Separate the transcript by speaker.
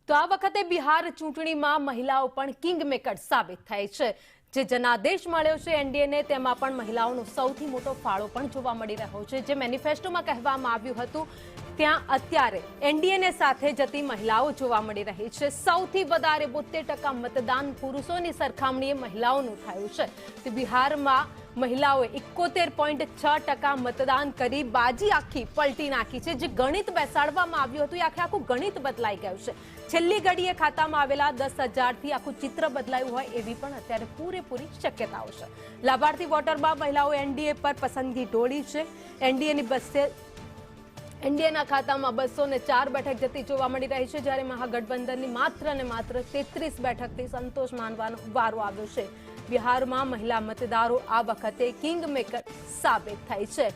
Speaker 1: તો આ વખતે બિહાર ચૂંટણીમાં મહિલાઓ પણ કિંગ મેકર સાબિત થઈ છે। જે જનાદેશ મળ્યો છે એનડીએને તેમાં પણ મહિલાઓનો સૌથી મોટો ફાળો પણ જોવા મળી રહ્યો છે। જે મેનિફેસ્ટોમાં કહેવામાં આવ્યું હતું ત્યાં અત્યારે એનડીએને સાથે જતી મહિલાઓ જોવા મળી રહી છે। સૌથી વધારે 72% મતદાન પુરુષોની સરખામણીએ મહિલાઓનું થયું છે। તો બિહારમાં મહિલાઓએ 71.6% મતદાન કરી બાજી આખી પલટી નાખી છે। જે ગણિત બેસાડવામાં આવ્યું હતું એ આખું ગણિત બદલાઈ ગયું છે। છેલ્લી ઘડીએ ખાતામાં આવેલા 10,000 થી આખું ચિત્ર બદલાયું હોય એવી પણ અત્યારે પૂરેપૂરી શક્યતાઓ છે। લાભાર્થી વોટરમાં મહિલાઓ એનડીએ પર પસંદગી ઢોળી છે। એનડીએના ખાતામાં 204 બેઠક જતી જોવા મળી રહી છે, જ્યારે મહાગઠબંધનની માત્ર ને માત્ર 33 બેઠકથી સંતોષ માનવાનો વારો આવ્યો છે। બિહારમાં મહિલા મતદારો આ વખતે કિંગ મેકર સાબિત થઈ છે।